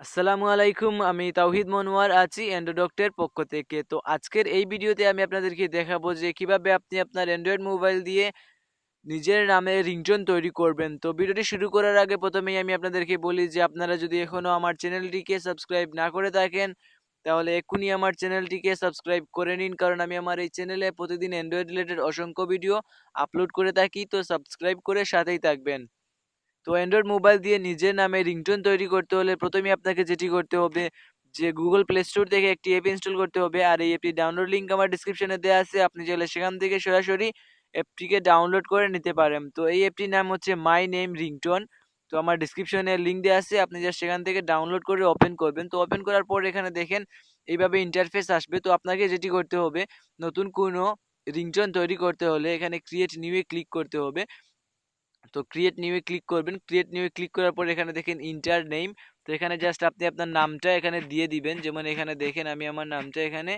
আসসালামু আলাইকুম, আমি তাওহিদ মনোয়ার আছি অ্যান্ড্রো ডক্টের পক্ষ থেকে। তো আজকের এই ভিডিওতে আমি আপনাদেরকে দেখাবো যে কিভাবে আপনি আপনার অ্যান্ড্রয়েড মোবাইল দিয়ে নিজের নামে রিংটোন তৈরি করবেন। তো ভিডিওটি শুরু করার আগে প্রথমেই আমি আপনাদেরকে বলি যে আপনারা যদি এখনও আমার চ্যানেলটিকে সাবস্ক্রাইব না করে থাকেন তাহলে এক্ষুনি আমার চ্যানেলটিকে সাবস্ক্রাইব করে নিন, কারণ আমি আমার এই চ্যানেলে প্রতিদিন অ্যান্ড্রয়েড রিলেটেড অসংখ্য ভিডিও আপলোড করে থাকি। তো সাবস্ক্রাইব করে সাথেই থাকবেন। তো অ্যান্ড্রয়েড মোবাইল দিয়ে নিজের নামে রিংটোন তৈরি করতে হলে প্রথমেই আপনাকে যেটি করতে হবে যে গুগল প্লে স্টোর থেকে একটি অ্যাপ ইনস্টল করতে হবে। আর এই অ্যাপটি ডাউনলোড লিঙ্ক আমার ডিসক্রিপশনে দেওয়া আছে, আপনি চাইলে সেখান থেকে সরাসরি অ্যাপটিকে ডাউনলোড করে নিতে পারেন। তো এই অ্যাপটির নাম হচ্ছে মাই নেম রিংটোন। তো আমার ডিসক্রিপশনে লিঙ্ক দেওয়া আছে, আপনি জাস্ট সেখান থেকে ডাউনলোড করে ওপেন করবেন। তো ওপেন করার পর এখানে দেখেন এইভাবে ইন্টারফেস আসবে। তো আপনাকে যেটি করতে হবে, নতুন কোনো রিংটোন তৈরি করতে হলে এখানে ক্রিয়েট নিউ এ ক্লিক করতে হবে। তো ক্রিয়েট নিউ এ ক্লিক করবেন। ক্রিয়েট নিউ এ ক্লিক করার পর এখানে দেখেন ইন্টার নেম। তো এখানে জাস্ট আপনি আপনার নামটা এখানে দিয়ে দিবেন। যেমন এখানে দেখেন আমি আমার নামটা এখানে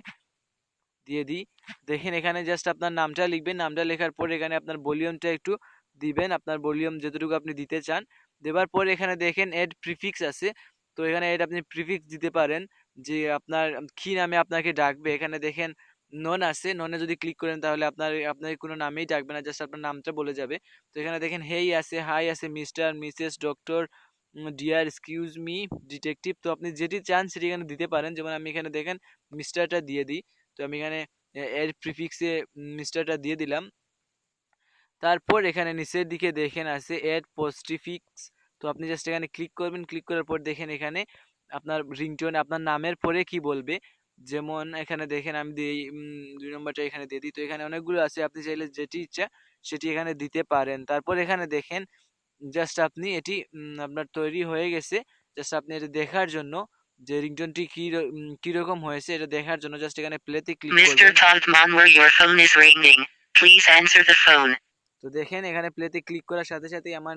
দিয়ে দিই। দেখেন এখানে জাস্ট আপনার নামটা লিখবেন। নামটা লেখার পর এখানে আপনার ভলিউমটা একটু দিবেন, আপনার ভলিউম যতটুকু আপনি দিতে চান। দেওয়ার পর এখানে দেখেন এড প্রিফিক্স আছে। তো এখানে এড আপনি প্রিফিক্স দিতে পারেন যে আপনার কি নামে আপনাকে ডাকবে। এখানে দেখেন নন আছে, ননে যদি ক্লিক করেন তাহলে আপনার কোনো নামেই ডাকবে না, জাস্ট আপনার নামটা বলে যাবে। তো এখানে দেখেন হেই আছে, হাই আছে, mister, missus, doctor, dear, excuse me, detective. তো আপনি যেটি চান সেটি এখানে দিতে পারেন। যেমন আমি এখানে দেখেন মিস্টারটা দিয়ে দিই। তো আমি এখানে এর প্রিফিক্সে মিস্টারটা দিয়ে দিলাম। তারপর এখানে নিচের দিকে দেখেন আছে এড পোস্টফিক্স। তো আপনি জাস্ট এখানে ক্লিক করবেন। ক্লিক করার পর দেখেন এখানে আপনার রিংটোন আপনার নামের পরে কি বলবে। যেমন এখানে দেখেন আমি দিই 2 নম্বরটা এখানে দিয়ে দিই। তো এখানে অনেকগুলো আছে, আপনি চাইলে যেটি ইচ্ছা সেটি এখানে দিতে পারেন। তারপর এখানে দেখেন জাস্ট আপনি এটি আপনার তৈরি হয়ে গেছে। জাস্ট আপনি এটা দেখার জন্য যে রিংটোনটি কিরকম হয়েছে এটা দেখার জন্য জাস্ট এখানে প্লেতে ক্লিক Mr. করবেন। Todd Monwer, your phone is ringing. Please answer the phone. তো দেখেন এখানে প্লেতে ক্লিক করার সাথে সাথেই আমার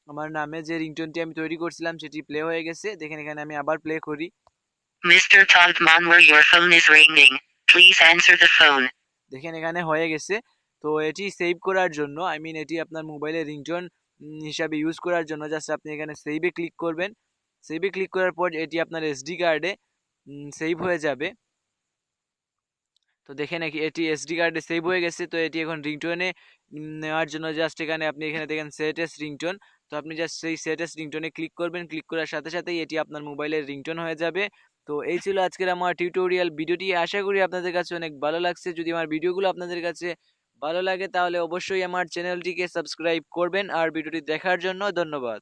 আমার নামে যে রিংটোনটি আমি তৈরি করছিলাম সেটি প্লে হয়ে গেছে। দেখেন এখানে আমি আবার প্লে করি। Mr. Todd Monwer, your phone is ringing. Please answer the phone. দেখেন এখানে হয়ে গেছে। তো এটি সেভ করার জন্য এটি আপনার মোবাইলে রিংটোন হিসাবে ইউজ করার জন্য জাস্ট আপনি এখানে সেভে ক্লিক করবেন। সেভে ক্লিক করার পর এটি আপনার এসডি কার্ডে সেভ হয়ে যাবে। তো দেখেন এটি এসডি কার্ডে সেভ হয়ে গেছে। তো এটি এখন রিংটোনে নেওয়ার জন্য জাস্ট আপনি এখানে দেখেন সেট এস রিংটোন। তো আপনি জাস্ট সেই সেট এস রিংটোনে ক্লিক করবেন। ক্লিক করার সাথে সাথেই এটি আপনার মোবাইলের রিংটোন হয়ে যাবে। তো এই ছিল আজকের আমার টিউটোরিয়াল ভিডিওটি। আশা করি আপনাদের কাছে অনেক ভালো লাগছে। যদি আমার ভিডিওগুলো আপনাদের কাছে ভালো লাগে তাহলে অবশ্যই আমার চ্যানেলটিকে সাবস্ক্রাইব করবেন। আর ভিডিওটি দেখার জন্য ধন্যবাদ।